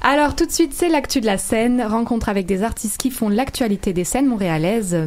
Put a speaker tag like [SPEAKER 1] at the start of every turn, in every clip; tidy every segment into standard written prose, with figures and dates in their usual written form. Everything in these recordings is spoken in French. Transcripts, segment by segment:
[SPEAKER 1] Alors tout de suite, c'est l'actu de la scène, rencontre avec des artistes qui font l'actualité des scènes montréalaises.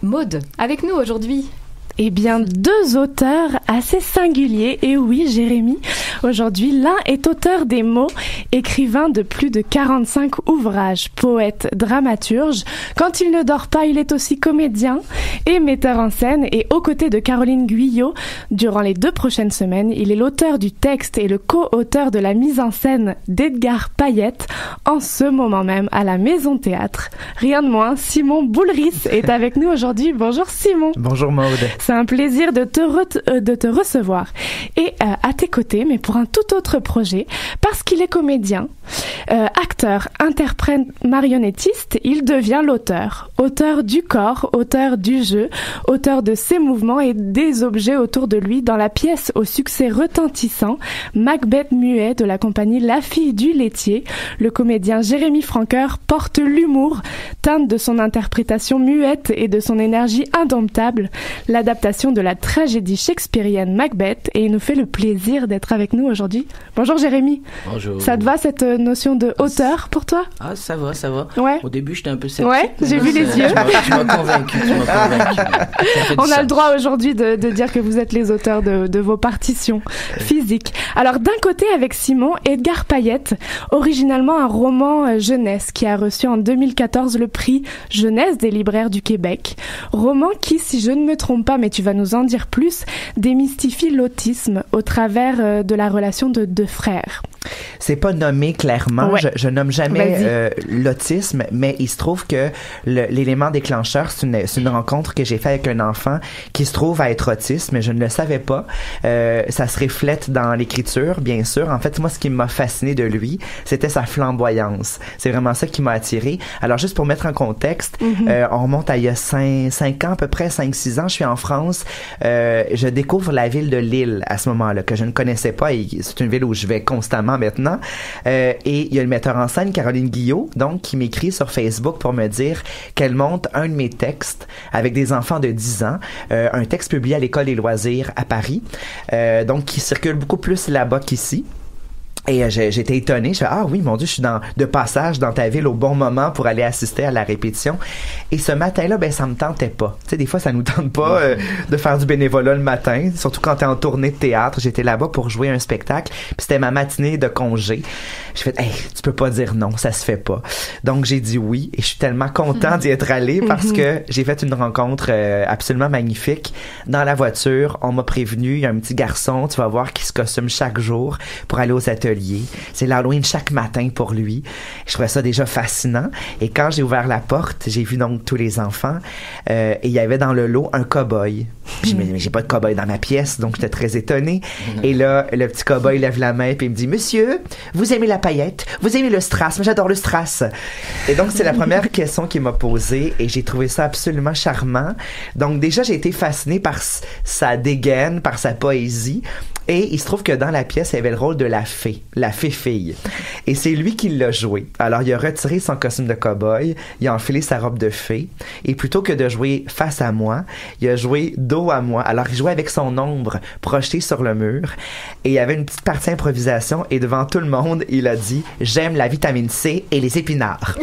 [SPEAKER 1] Maude, avec nous aujourd'hui.
[SPEAKER 2] Eh bien, deux auteurs assez singuliers. Et oui, Jérémy, aujourd'hui, l'un est auteur des mots, écrivain de plus de 45 ouvrages, poète, dramaturge. Quand il ne dort pas, il est aussi comédien et metteur en scène. Et aux côtés de Caroline Guyot, durant les 2 prochaines semaines, il est l'auteur du texte et le co-auteur de la mise en scène d'Edgar Payette, en ce moment même à la Maison Théâtre. Rien de moins, Simon Boulris est avec nous aujourd'hui. Bonjour Simon.
[SPEAKER 3] Bonjour Maude.
[SPEAKER 2] C'est un plaisir de te recevoir. Et à tes côtés, mais pour un tout autre projet, parce qu'il est comédien, acteur, interprète, marionnettiste, il devient l'auteur. Auteur du corps, auteur du jeu, auteur de ses mouvements et des objets autour de lui dans la pièce au succès retentissant Macbeth muet de la compagnie La Fille du Laitier. Le comédien Jérémy Francoeur porte l'humour, teinte de son interprétation muette et de son énergie indomptable, l'adaptation de la tragédie shakespearienne Macbeth, et il nous fait le plaisir d'être avec nous aujourd'hui. Bonjour Jérémy.
[SPEAKER 4] Bonjour.
[SPEAKER 2] Ça te va cette notion de auteur pour toi?
[SPEAKER 4] Ah, ça va, ça va.
[SPEAKER 2] Ouais.
[SPEAKER 4] Au début, j'étais un peu sceptique.
[SPEAKER 2] Ouais, j'ai vu les yeux.
[SPEAKER 4] Tu m'as convaincu.
[SPEAKER 2] On a le droit aujourd'hui de dire que vous êtes les auteurs de vos partitions physiques. Alors d'un côté, avec Simon, Edgar Payette, originalement un roman jeunesse qui a reçu en 2014 le prix Jeunesse des libraires du Québec. Roman qui, si je ne me trompe pas, mais tu vas nous en dire plus, démystifie l'autisme au travers de la relation de deux frères.
[SPEAKER 3] C'est pas nommé clairement,
[SPEAKER 2] Ouais.
[SPEAKER 3] je nomme jamais l'autisme, mais il se trouve que l'élément déclencheur, c'est une rencontre que j'ai faite avec un enfant qui se trouve à être autiste, mais je ne le savais pas. Ça se reflète dans l'écriture, bien sûr. En fait, moi, ce qui m'a fasciné de lui, c'était sa flamboyance. C'est vraiment ça qui m'a attiré. Alors, juste pour mettre en contexte, on remonte à il y a 5 ans, à peu près 5-6 ans, je suis en France. Je découvre la ville de Lille à ce moment-là, que je ne connaissais pas, et c'est une ville où je vais constamment maintenant. Et il y a le metteur en scène, Caroline Guyot, donc, qui m'écrit sur Facebook pour me dire qu'elle monte un de mes textes avec des enfants de 10 ans, un texte publié à l'École des loisirs à Paris, donc qui circule beaucoup plus là-bas qu'ici. Et j'étais étonné, je fais ah oui mon Dieu, je suis de passage dans ta ville au bon moment pour aller assister à la répétition. Et ce matin-là, ben ça me tentait pas. Tu sais, des fois ça nous tente pas de faire du bénévolat le matin, surtout quand t'es en tournée de théâtre. J'étais là-bas pour jouer un spectacle, puis c'était ma matinée de congé. J'ai fait hey, tu peux pas dire non, ça se fait pas. Donc j'ai dit oui, et je suis tellement content d'y être allé parce que j'ai fait une rencontre absolument magnifique. Dans la voiture, on m'a prévenu, il y a un petit garçon, tu vas voir, qui se costume chaque jour pour aller aux ateliers. C'est l'Halloween chaque matin pour lui. Je trouvais ça déjà fascinant. Et quand j'ai ouvert la porte, j'ai vu donc tous les enfants. Et il y avait dans le lot un cow-boy. Puis mais j'ai pas de cow-boy dans ma pièce, donc j'étais très étonné. Et là, le petit cow-boy lève la main puis il me dit « Monsieur, vous aimez la paillette? Vous aimez le strass? Moi, j'adore le strass. » Et donc, c'est la première question qu'il m'a posée et j'ai trouvé ça absolument charmant. Donc, déjà, j'ai été fasciné par sa dégaine, par sa poésie. Et il se trouve que dans la pièce, il y avait le rôle de la fée-fille. Et c'est lui qui l'a joué. Alors, il a retiré son costume de cow-boy, il a enfilé sa robe de fée, et plutôt que de jouer face à moi, il a joué dos à moi. Alors, il jouait avec son ombre projetée sur le mur, et il y avait une petite partie improvisation, et devant tout le monde, il a dit « J'aime la vitamine C et les épinards ».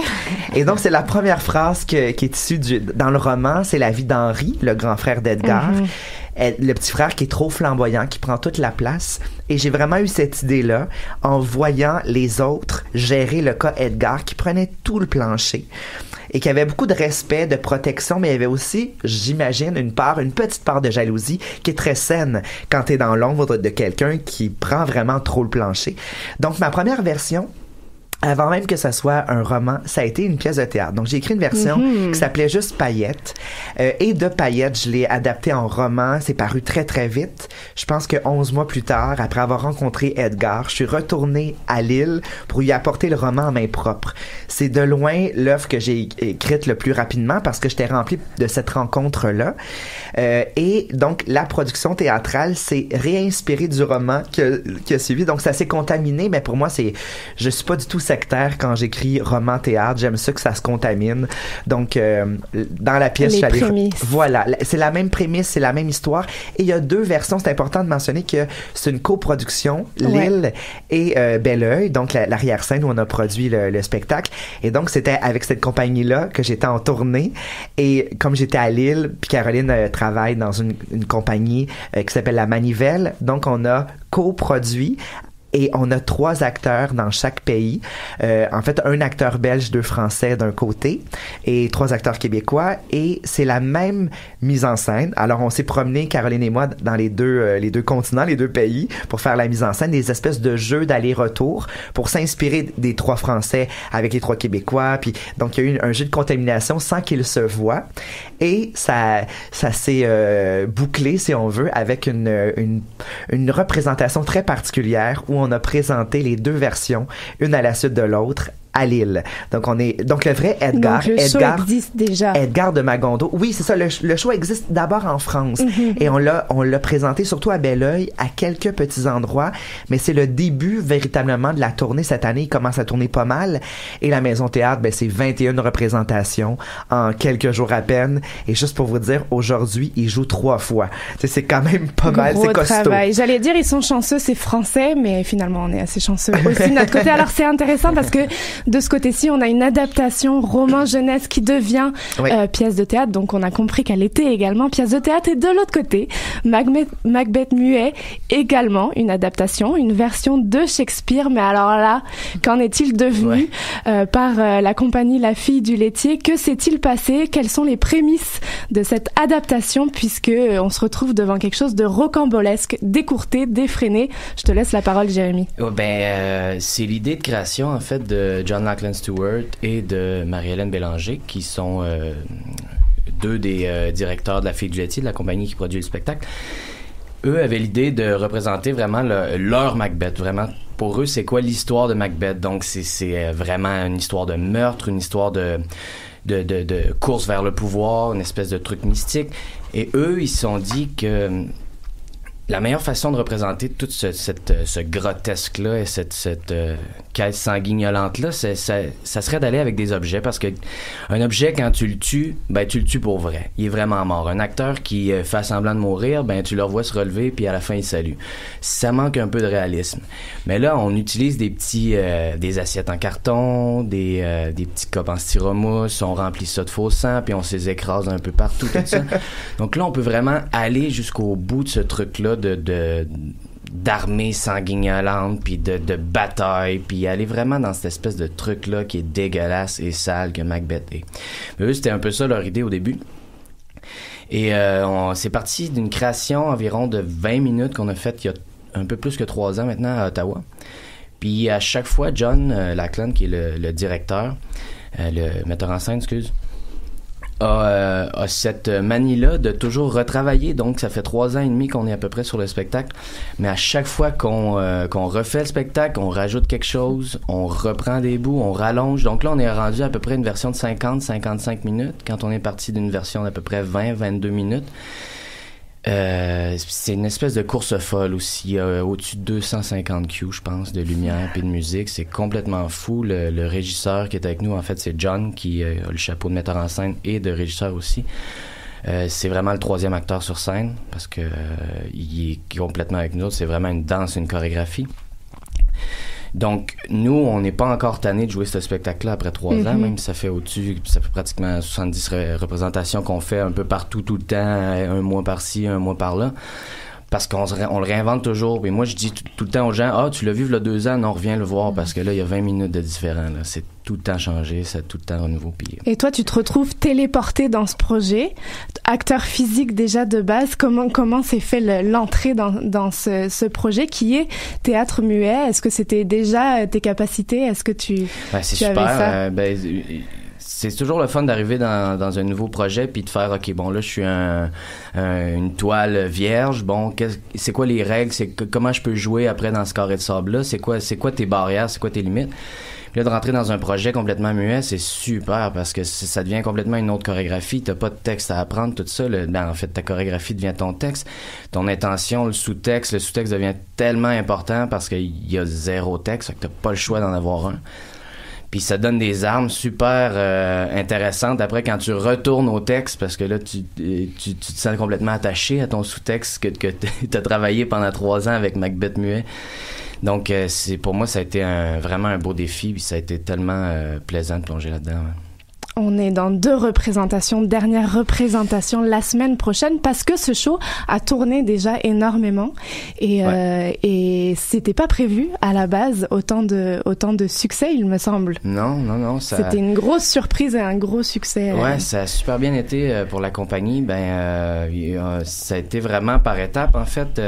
[SPEAKER 3] Et donc, c'est la première phrase qui est issue dans le roman, c'est la vie d'Henri, le grand frère d'Edgar. Le petit frère qui est trop flamboyant, qui prend toute la place. Et j'ai vraiment eu cette idée-là en voyant les autres gérer le cas Edgar, qui prenait tout le plancher et qui avait beaucoup de respect, de protection, mais il y avait aussi, j'imagine, une petite part de jalousie qui est très saine quand t'es dans l'ombre de quelqu'un qui prend vraiment trop le plancher. Donc, ma première version, avant même que ça soit un roman, ça a été une pièce de théâtre. Donc, j'ai écrit une version qui s'appelait juste Payette. Et de Payette, je l'ai adapté en roman. C'est paru très, très vite. Je pense que 11 mois plus tard, après avoir rencontré Edgar, je suis retourné à Lille pour lui apporter le roman en main propre. C'est de loin l'œuvre que j'ai écrite le plus rapidement parce que j'étais rempli de cette rencontre-là. Et donc, la production théâtrale s'est réinspirée du roman qui a suivi. Donc, ça s'est contaminé, mais pour moi, je suis pas du tout sectaire quand j'écris roman-théâtre. J'aime ça que ça se contamine. Donc, dans la pièce,
[SPEAKER 2] les prémices.
[SPEAKER 3] Voilà, c'est la même prémisse, c'est la même histoire. Et il y a 2 versions. C'est important de mentionner que c'est une coproduction, Lille et Belleuil, donc l'arrière-scène où on a produit le spectacle. Et donc, c'était avec cette compagnie-là que j'étais en tournée. Et comme j'étais à Lille, puis Caroline travaille dans une compagnie qui s'appelle La Manivelle, donc on a coproduit. Et on a 3 acteurs dans chaque pays. En fait, un acteur belge, 2 Français d'un côté et 3 acteurs québécois. Et c'est la même mise en scène. Alors, on s'est promené, Caroline et moi, dans les deux continents, les 2 pays, pour faire la mise en scène, des espèces de jeux d'aller-retour pour s'inspirer des 3 Français avec les 3 Québécois. Puis, donc, il y a eu un jeu de contamination sans qu'ils se voient. Et ça s'est bouclé, si on veut, avec une représentation très particulière où on a présenté les 2 versions, une à la suite de l'autre, à Lille. Donc le vrai Edgar,
[SPEAKER 2] donc le show existe déjà.
[SPEAKER 3] Edgar de Magondo. Oui, c'est ça. Le show existe d'abord en France et on l'a présenté surtout à Belleuil, à quelques petits endroits, mais c'est le début véritablement de la tournée cette année. Il commence à tourner pas mal et la Maison Théâtre, c'est 21 représentations en quelques jours à peine. Et juste pour vous dire, aujourd'hui, ils jouent 3 fois. C'est quand même pas mal, c'est costaud.
[SPEAKER 2] Travail. J'allais dire, ils sont chanceux, c'est français, mais finalement, on est assez chanceux aussi de notre côté. Alors, c'est intéressant parce que de ce côté-ci, on a une adaptation roman jeunesse qui devient pièce de théâtre. Donc, on a compris qu'elle était également pièce de théâtre. Et de l'autre côté, Macbeth muet, également une adaptation, une version de Shakespeare. Mais alors là, qu'en est-il devenu par la compagnie La Fille du laitier? Que s'est-il passé? Quelles sont les prémices de cette adaptation? Puisque on se retrouve devant quelque chose de rocambolesque, décourté, défréné. Je te laisse la parole, Jérémy.
[SPEAKER 5] C'est l'idée de création, en fait, de John Lackland Stewart et de Marie-Hélène Bélanger, qui sont 2 des directeurs de La Fille du laitier, de la compagnie qui produit le spectacle. Eux avaient l'idée de représenter vraiment leur Macbeth. Vraiment, pour eux, c'est quoi l'histoire de Macbeth? Donc, c'est vraiment une histoire de meurtre, une histoire de course vers le pouvoir, une espèce de truc mystique. Et eux, ils se sont dit que la meilleure façon de représenter tout ce grotesque-là et cette quête sanguignolante-là, ça serait d'aller avec des objets, parce que un objet, quand tu le tues, tu le tues pour vrai. Il est vraiment mort. Un acteur qui fait semblant de mourir, tu le revois se relever, puis à la fin, il salue. Ça manque un peu de réalisme. Mais là, on utilise des assiettes en carton, des petits copes en styromousse, on remplit ça de faux sang, puis on se les écrase un peu partout, tout ça. Donc là, on peut vraiment aller jusqu'au bout de ce truc-là d'armée sanguignolante, puis de bataille, puis aller vraiment dans cette espèce de truc-là qui est dégueulasse et sale que Macbeth est. Mais eux, c'était un peu ça leur idée au début. Et c'est parti d'une création environ de 20 minutes qu'on a faite il y a un peu plus que 3 ans maintenant à Ottawa. Puis à chaque fois, John Lackland, qui est le directeur, le metteur en scène, excuse, a cette manie-là de toujours retravailler. Donc, ça fait 3 ans et demi qu'on est à peu près sur le spectacle. Mais à chaque fois qu'on refait le spectacle, on rajoute quelque chose, on reprend des bouts, on rallonge. Donc là, on est rendu à peu près une version de 50-55 minutes quand on est parti d'une version d'à peu près 20-22 minutes. C'est une espèce de course folle aussi. Il y a au-dessus de 250 cues, je pense, de lumière puis de musique. C'est complètement fou. Le régisseur qui est avec nous, en fait, c'est John, qui a le chapeau de metteur en scène et de régisseur aussi. C'est vraiment le 3e acteur sur scène, parce que il est complètement avec nous. C'est vraiment une danse, une chorégraphie. Donc, nous, on n'est pas encore tannés de jouer ce spectacle-là après 3 ans, même si ça fait pratiquement 70 représentations qu'on fait un peu partout, tout le temps, un mois par-ci, un mois par-là. Parce qu'on le réinvente toujours. Et moi, je dis tout le temps aux gens, tu l'as vu il y a 2 ans, non, reviens le voir, parce que là, il y a 20 minutes de différent. Là. C'est tout le temps changé, c'est tout le temps renouveau. Puis...
[SPEAKER 2] Et toi, tu te retrouves téléporté dans ce projet, acteur physique déjà de base. Comment s'est fait l'entrée dans ce projet qui est théâtre muet? Est-ce que c'était déjà tes capacités? Est-ce que tu
[SPEAKER 5] c'est
[SPEAKER 2] tu
[SPEAKER 5] super.
[SPEAKER 2] Avais ça?
[SPEAKER 5] C'est toujours le fun d'arriver dans un nouveau projet puis de faire, OK, bon, là, je suis une toile vierge. Bon, c'est quoi les règles? Comment je peux jouer après dans ce carré de sable-là? C'est quoi tes barrières? C'est quoi tes limites? Puis là, de rentrer dans un projet complètement muet, c'est super parce que ça devient complètement une autre chorégraphie. T'as pas de texte à apprendre, tout ça. En fait, ta chorégraphie devient ton texte. Ton intention, le sous-texte devient tellement important parce qu'il y a 0 texte, fait que t'as pas le choix d'en avoir un. Puis ça donne des armes super intéressantes après quand tu retournes au texte, parce que là, tu te sens complètement attaché à ton sous-texte que t'as travaillé pendant 3 ans avec Macbeth muet. Donc, pour moi, ça a été vraiment un beau défi, puis ça a été tellement plaisant de plonger là-dedans. Ouais.
[SPEAKER 2] On est dans 2 représentations, dernière représentation la semaine prochaine, parce que ce show a tourné déjà énormément et c'était pas prévu à la base autant de succès, il me semble.
[SPEAKER 5] Non,
[SPEAKER 2] c'était une grosse surprise et un gros succès.
[SPEAKER 5] Ouais, ça a super bien été pour la compagnie. Ça a été vraiment par étapes en fait.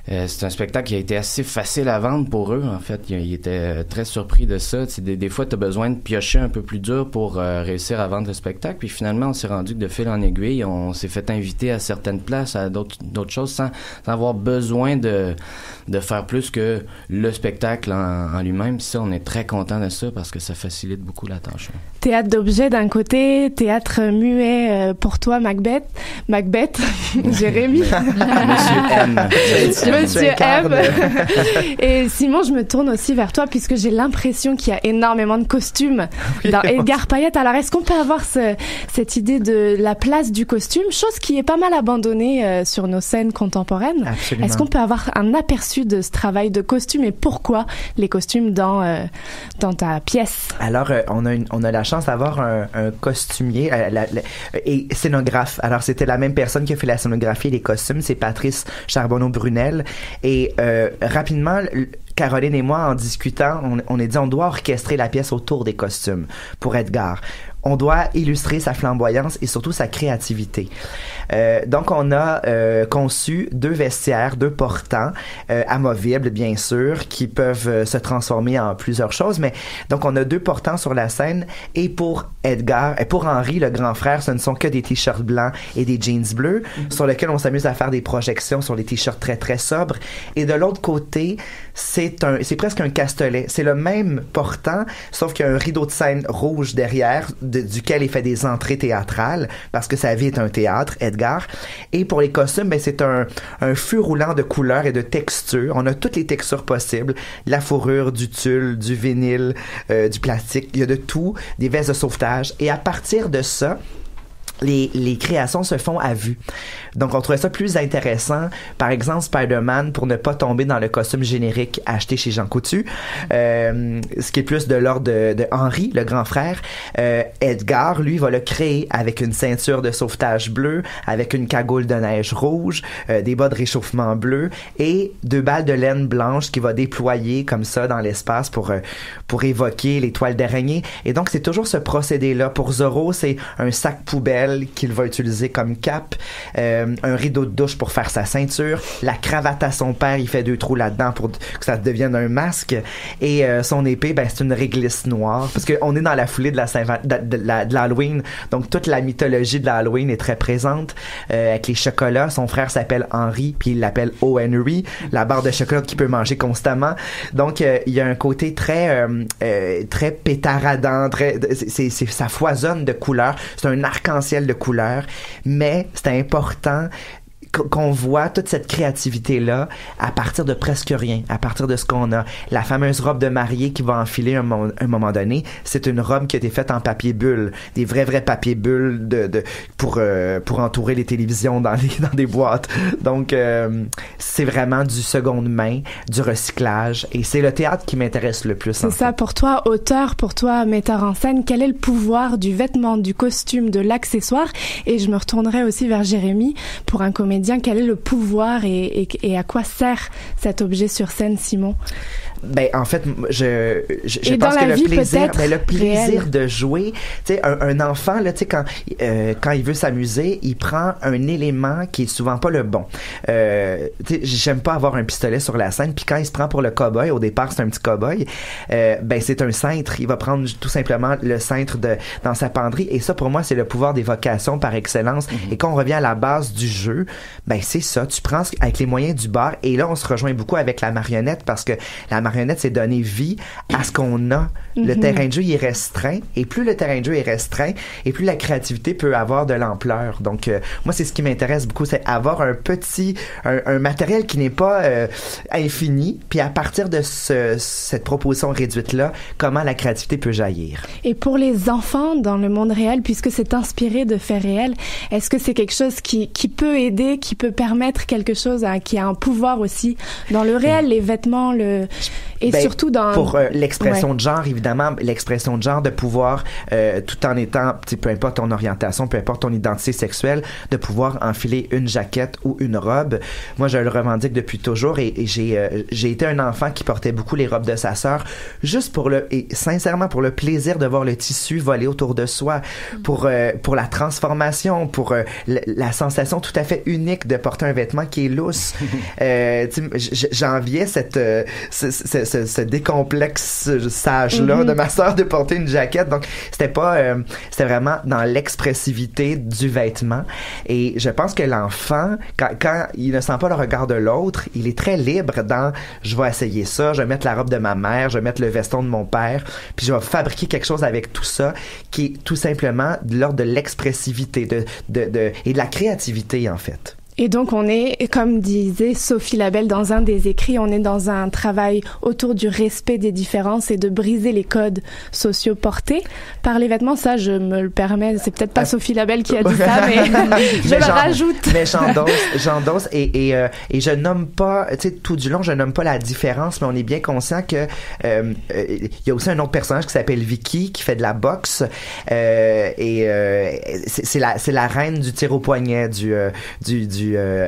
[SPEAKER 5] C'est un spectacle qui a été assez facile à vendre pour eux, en fait. Ils étaient très surpris de ça. Des fois, tu as besoin de piocher un peu plus dur pour réussir à vendre le spectacle. Puis finalement, on s'est rendu que de fil en aiguille, on s'est fait inviter à certaines places, à d'autres choses, sans avoir besoin de faire plus que le spectacle en lui-même. Puis ça, on est très content de ça parce que ça facilite beaucoup la tâche.
[SPEAKER 2] Théâtre d'objets d'un côté, théâtre muet pour toi, Macbeth, Jérémy. Monsieur M. Et Simon, je me tourne aussi vers toi puisque j'ai l'impression qu'il y a énormément de costumes dans Edgar Payette. Alors, est-ce qu'on peut avoir cette idée de la place du costume, chose qui est pas mal abandonnée sur nos scènes contemporaines?
[SPEAKER 3] Absolument.
[SPEAKER 2] Est-ce qu'on peut avoir un aperçu de ce travail de costume et pourquoi les costumes dans ta pièce?
[SPEAKER 3] Alors, on a la chance d'avoir un costumier et scénographe. Alors, c'était la même personne qui a fait la scénographie et les costumes, c'est Patrice Charbonneau-Brunel. Et rapidement, Caroline et moi, en discutant, on a dit on doit orchestrer la pièce autour des costumes pour Edgar. On doit illustrer sa flamboyance et surtout sa créativité. Donc, on a conçu 2 vestiaires, 2 portants, amovibles, bien sûr, qui peuvent se transformer en plusieurs choses. Mais donc, on a 2 portants sur la scène. Et pour Edgar, et pour Henri, le grand frère, ce ne sont que des t-shirts blancs et des jeans bleus, sur lesquels on s'amuse à faire des projections sur les t-shirts très, très sobres. Et de l'autre côté, c'est presque un castelet. C'est le même portant, sauf qu'il y a un rideau de scène rouge derrière, duquel il fait des entrées théâtrales, parce que sa vie est un théâtre, Edgar. Et pour les costumes, c'est un feu roulant de couleurs et de textures. On a toutes les textures possibles. La fourrure, du tulle, du vinyle, du plastique. Il y a de tout, des vestes de sauvetage. Et à partir de ça, les créations se font à vue. Donc, on trouvait ça plus intéressant. Par exemple, Spider-Man, pour ne pas tomber dans le costume générique acheté chez Jean Coutu, ce qui est plus de l'ordre de Henri, le grand frère. Edgar, lui, va le créer avec une ceinture de sauvetage bleue, avec une cagoule de neige rouge, des bas de réchauffement bleu et 2 balles de laine blanche qu'il va déployer comme ça dans l'espace pour évoquer les toiles d'araignée. Et donc, c'est toujours ce procédé-là. Pour Zorro, c'est un sac poubelle qu'il va utiliser comme cape, un rideau de douche pour faire sa ceinture, la cravate à son père, il fait 2 trous là-dedans pour que ça devienne un masque, et son épée, c'est une réglisse noire, parce qu'on est dans la foulée de l'Halloween, donc toute la mythologie de l'Halloween est très présente, avec les chocolats. Son frère s'appelle Henry, puis il l'appelle O. Henry, la barre de chocolat qu'il peut manger constamment. Donc il y a un côté très pétaradant, ça foisonne de couleurs, c'est un arc-en-ciel de couleurs, mais c'est important qu'on voit toute cette créativité-là à partir de presque rien, à partir de ce qu'on a. La fameuse robe de mariée qui va enfiler un moment donné, c'est une robe qui a été faite en papier bulle, des vrais papier bulles pour entourer les télévisions dans des boîtes. Donc, c'est vraiment du seconde main, du recyclage, et c'est le théâtre qui m'intéresse le plus.
[SPEAKER 2] C'est ça, pour toi, auteur, pour toi, metteur en scène, quel est le pouvoir du vêtement, du costume, de l'accessoire? Et je me retournerai aussi vers Jérémy, pour un comédien, quel est le pouvoir et à quoi sert cet objet sur scène, Simon?
[SPEAKER 3] En fait, je pense que le plaisir de jouer, tu sais, un enfant là, tu sais, quand il veut s'amuser, il prend un élément qui est souvent pas le bon. Tu sais, j'aime pas avoir un pistolet sur la scène, puis quand il se prend pour le cow-boy, au départ c'est un petit cow-boy, c'est un cintre. Il va prendre tout simplement le cintre dans sa penderie, et ça pour moi c'est le pouvoir d'évocation par excellence. Et quand on revient à la base du jeu, c'est ça. Tu prends avec les moyens du bord, et là on se rejoint beaucoup avec la marionnette, parce que la marionnette, marionnette, c'est donner vie à ce qu'on a. Le terrain de jeu, il est restreint, et plus le terrain de jeu est restreint, et plus la créativité peut avoir de l'ampleur. Donc, moi, c'est ce qui m'intéresse beaucoup, c'est avoir un matériel qui n'est pas infini, puis à partir de cette proposition réduite-là, comment la créativité peut jaillir.
[SPEAKER 2] Et pour les enfants dans le monde réel, puisque c'est inspiré de faits réels, est-ce que c'est quelque chose qui peut aider, qui peut permettre quelque chose, qui a un pouvoir aussi dans le réel, les vêtements, et surtout dans...
[SPEAKER 3] Pour l'expression de genre, évidemment, l'expression de genre, de pouvoir, tout en étant, peu importe ton orientation, peu importe ton identité sexuelle, de pouvoir enfiler une jaquette ou une robe. Moi, je le revendique depuis toujours, et j'ai été un enfant qui portait beaucoup les robes de sa sœur, juste et sincèrement pour le plaisir de voir le tissu voler autour de soi, pour la transformation, pour la sensation tout à fait unique de porter un vêtement qui est lousse. J'enviais ce décomplexage-là de ma sœur de porter une jaquette. Donc, c'était vraiment dans l'expressivité du vêtement. Et je pense que l'enfant, quand il ne sent pas le regard de l'autre, il est très libre dans « je vais essayer ça, je vais mettre la robe de ma mère, je vais mettre le veston de mon père, puis je vais fabriquer quelque chose avec tout ça qui est tout simplement de l'ordre de l'expressivité et de la créativité, en fait.
[SPEAKER 2] Et donc, on est, comme disait Sophie Labelle dans un des écrits, on est dans un travail autour du respect des différences et de briser les codes sociaux portés par les vêtements. Ça, je me le permets. C'est peut-être pas Sophie Labelle qui a dit ça, mais je le rajoute.
[SPEAKER 3] Mais j'endosse et je nomme pas, tu sais, tout du long, je nomme pas la différence, mais on est bien conscient que il y a aussi un autre personnage qui s'appelle Vicky, qui fait de la boxe, c'est la reine du tir au poignet,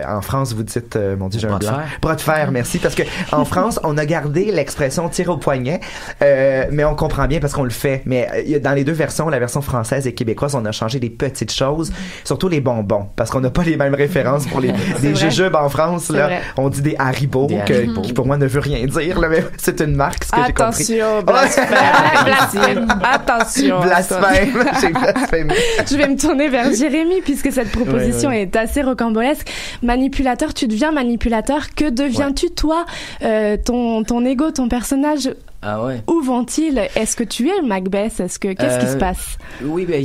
[SPEAKER 3] en France, vous dites, mon Dieu, j'ai un blanc. Bras de fer, merci, parce que en France, on a gardé l'expression tir au poignet, mais on comprend bien parce qu'on le fait. Mais dans les deux versions, la version française et québécoise, on a changé des petites choses, surtout les bonbons, parce qu'on n'a pas les mêmes références pour des jujubes en France. Là, on dit des Haribo, qui pour moi ne veut rien dire, là, mais c'est une marque, ce que j'ai compris.
[SPEAKER 2] Blasphème. Attention.
[SPEAKER 3] Blasphème. J'ai blasphémé.
[SPEAKER 2] Je vais me tourner vers Jérémy, puisque cette proposition est assez rocambolesque. Manipulateur, tu deviens manipulateur. Que deviens-tu, toi, ton ego, ton personnage?
[SPEAKER 5] Ah ouais.
[SPEAKER 2] Où vont-ils? Est-ce que tu es Macbeth? Qu'est-ce qui se passe?
[SPEAKER 5] Oui, ben,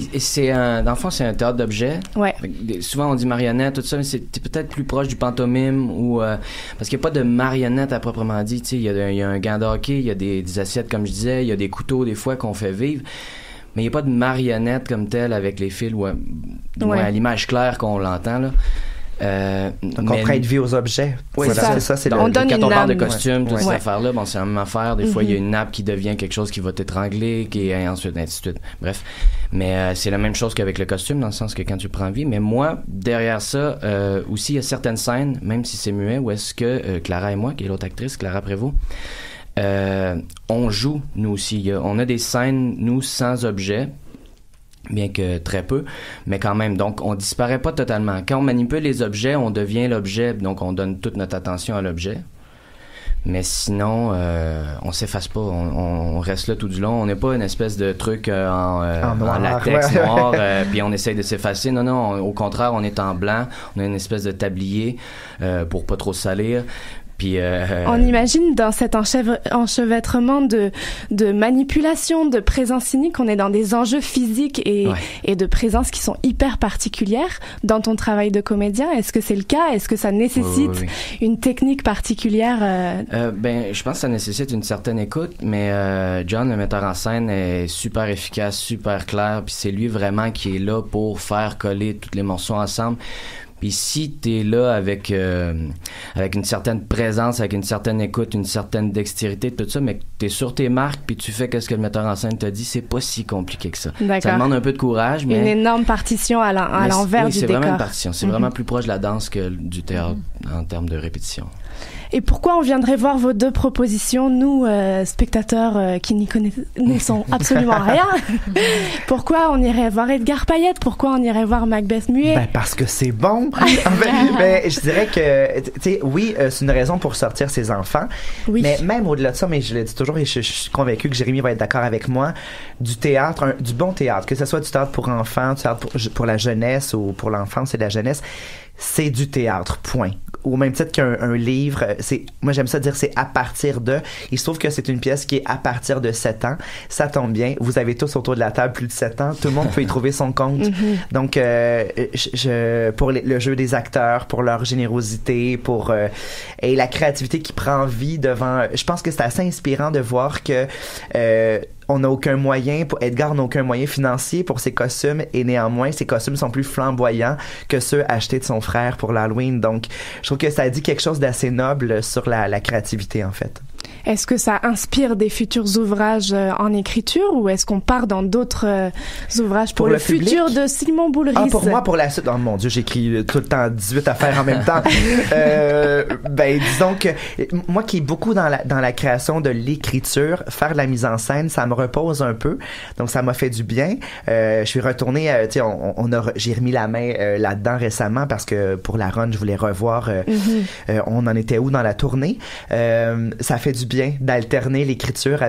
[SPEAKER 5] dans le fond, c'est un théâtre d'objets.
[SPEAKER 2] Ouais.
[SPEAKER 5] Souvent, on dit marionnette, tout ça, mais c'est peut-être plus proche du pantomime parce qu'il n'y a pas de marionnette à proprement dit. Tu sais, il y a un gant de hockey, il y a des assiettes, comme je disais, il y a des couteaux, des fois, qu'on fait vivre. Mais il n'y a pas de marionnette comme telle avec les fils ou à l'image claire qu'on l'entend, là.
[SPEAKER 3] Donc on prête vie aux objets.
[SPEAKER 5] Oui,
[SPEAKER 3] c'est ça. C'est
[SPEAKER 5] donc,
[SPEAKER 2] quand
[SPEAKER 5] on parle de
[SPEAKER 2] nappe,
[SPEAKER 5] costumes, toutes ces affaires-là, bon, c'est la même affaire. Des fois, il y a une nappe qui devient quelque chose qui va t'étrangler, et ensuite, ainsi de suite. Bref. Mais c'est la même chose qu'avec le costume, dans le sens que quand tu prends vie. Mais moi, derrière ça, aussi, il y a certaines scènes, même si c'est muet, où est-ce que Clara et moi, qui est l'autre actrice, Clara Prévost, on joue, nous aussi. On a des scènes, nous, sans objet, bien que très peu, mais quand même. Donc, on disparaît pas totalement. Quand on manipule les objets, on devient l'objet, donc on donne toute notre attention à l'objet. Mais sinon, on s'efface pas. On reste là tout du long. On n'est pas une espèce de truc en latex noir, puis on essaye de s'effacer. Non, au contraire, on est en blanc. On a une espèce de tablier pour pas trop salir. Puis,
[SPEAKER 2] on imagine dans cet enchevêtrement de manipulation, de présence cynique, on est dans des enjeux physiques et de présence qui sont hyper particulières dans ton travail de comédien. Est-ce que c'est le cas? Est-ce que ça nécessite une technique particulière?
[SPEAKER 5] Je pense que ça nécessite une certaine écoute, mais John, le metteur en scène, est super efficace, super clair, puis c'est lui vraiment qui est là pour faire coller tous les morceaux ensemble. Puis si t'es là avec une certaine présence, avec une certaine écoute, une certaine dextérité, tout ça, mais que t'es sur tes marques, puis tu fais ce que le metteur en scène te dit, c'est pas si compliqué que ça.
[SPEAKER 2] D'accord.
[SPEAKER 5] Ça demande un peu de courage, mais...
[SPEAKER 2] Une énorme partition à l'envers du décor.
[SPEAKER 5] Oui, c'est vraiment une partition. C'est vraiment plus proche de la danse que du théâtre en termes de répétition.
[SPEAKER 2] Et pourquoi on viendrait voir vos deux propositions, nous, spectateurs qui n'y connaissons absolument rien? Pourquoi on irait voir Edgar Payette? Pourquoi on irait voir Macbeth muet?
[SPEAKER 3] Parce que c'est bon. Je dirais que, tu sais, oui, c'est une raison pour sortir ses enfants. Oui. Mais même au-delà de ça, mais je le dis toujours et je suis convaincu que Jérémy va être d'accord avec moi, du théâtre, du bon théâtre, que ce soit du théâtre pour enfants, du théâtre pour la jeunesse ou pour l'enfance et la jeunesse, c'est du théâtre, point. au même titre qu'un livre, moi j'aime ça dire c'est à partir de. Il se trouve que c'est une pièce qui est à partir de 7 ans. Ça tombe bien. Vous avez tous autour de la table plus de 7 ans. Tout le monde peut y trouver son compte. Donc, pour le jeu des acteurs, pour leur générosité, pour et la créativité qui prend vie devant. Je pense que c'est assez inspirant de voir que on n'a aucun moyen, Edgar n'a aucun moyen financier pour ses costumes et néanmoins ses costumes sont plus flamboyants que ceux achetés de son frère pour l'Halloween. Donc, je trouve que ça dit quelque chose d'assez noble sur la créativité en fait.
[SPEAKER 2] Est-ce que ça inspire des futurs ouvrages en écriture ou est-ce qu'on part dans d'autres ouvrages pour le futur de Simon Boulris?
[SPEAKER 3] Pour moi, pour la suite, oh mon Dieu, j'écris tout le temps 18 affaires en même temps. Disons que moi qui est beaucoup dans la création de l'écriture, faire de la mise en scène, ça me repose un peu. Donc ça m'a fait du bien. Je suis retourné, j'ai remis la main là-dedans récemment parce que pour la run, je voulais revoir on en était où dans la tournée. Ça fait du bien d'alterner l'écriture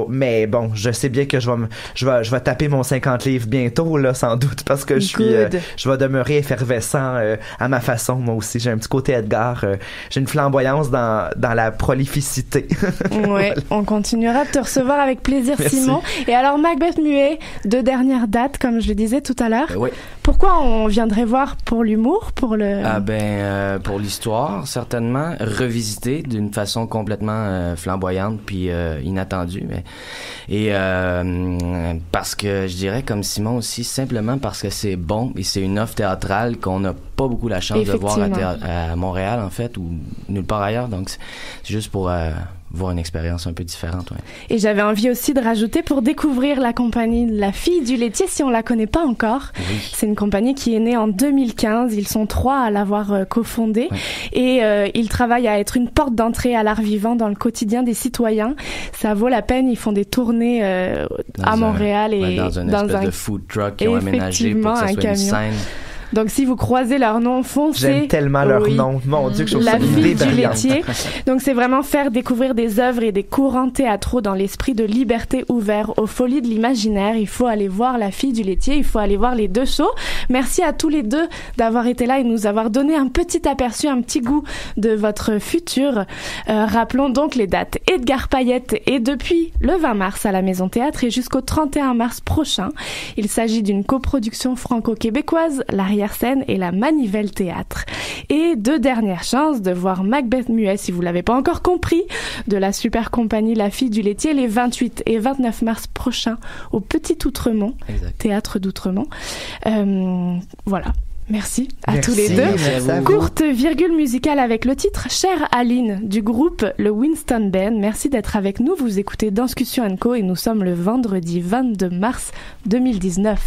[SPEAKER 3] mais bon, je sais bien que je vais taper mon 50 livres bientôt là sans doute parce que je vais demeurer effervescent à ma façon. Moi aussi, j'ai un petit côté Edgar, j'ai une flamboyance dans la prolificité.
[SPEAKER 2] Ouais,
[SPEAKER 3] voilà.
[SPEAKER 2] On continuera de te recevoir avec plaisir. Merci. Simon. Et alors Macbeth Muet, 2 dernières dates comme je le disais tout à l'heure.
[SPEAKER 5] Oui.
[SPEAKER 2] Pourquoi on viendrait voir pour l'humour, pour le
[SPEAKER 5] pour l'histoire certainement, revisiter d'une façon complètement flamboyante puis inattendue, et parce que je dirais comme Simon aussi, simplement parce que c'est bon et c'est une offre théâtrale qu'on n'a pas beaucoup la chance de voir à Montréal en fait ou nulle part ailleurs, donc c'est juste pour voir une expérience un peu différente. Ouais.
[SPEAKER 2] Et j'avais envie aussi de rajouter pour découvrir la compagnie La Fille du Laitier, si on la connaît pas encore. Oui. C'est une compagnie qui est née en 2015. Ils sont 3 à l'avoir cofondée. Oui. Et ils travaillent à être une porte d'entrée à l'art vivant dans le quotidien des citoyens. Ça vaut la peine. Ils font des tournées à Montréal et
[SPEAKER 5] dans une espèce de food truck qu'ils ont aménagé pour que ça soit une scène.
[SPEAKER 2] Donc, si vous croisez leur nom, foncez.
[SPEAKER 3] J'aime tellement leur nom. Mon Dieu, que je trouve ça
[SPEAKER 2] La Fille du Laitier. Donc, c'est vraiment faire découvrir des œuvres et des courants théâtraux dans l'esprit de liberté ouvert aux folies de l'imaginaire. Il faut aller voir La Fille du Laitier. Il faut aller voir les 2 shows. Merci à tous les 2 d'avoir été là et de nous avoir donné un petit aperçu, un petit goût de votre futur. Rappelons donc les dates. Edgar Payette est depuis le 20 mars à la Maison Théâtre et jusqu'au 31 mars prochain. Il s'agit d'une coproduction franco-québécoise, l'arrière-scène et la Manivelle Théâtre. Et 2 dernières chances de voir Macbeth Muet, si vous l'avez pas encore compris, de la super compagnie La Fille du Laitier, les 28 et 29 mars prochains au Petit Outremont, Théâtre d'Outremont. Voilà. Merci à tous les 2. Courte virgule musicale avec le titre Chère Aline du groupe le Winston Band. Merci d'être avec nous. Vous écoutez Danscussion & Co et nous sommes le vendredi 22 mars 2019.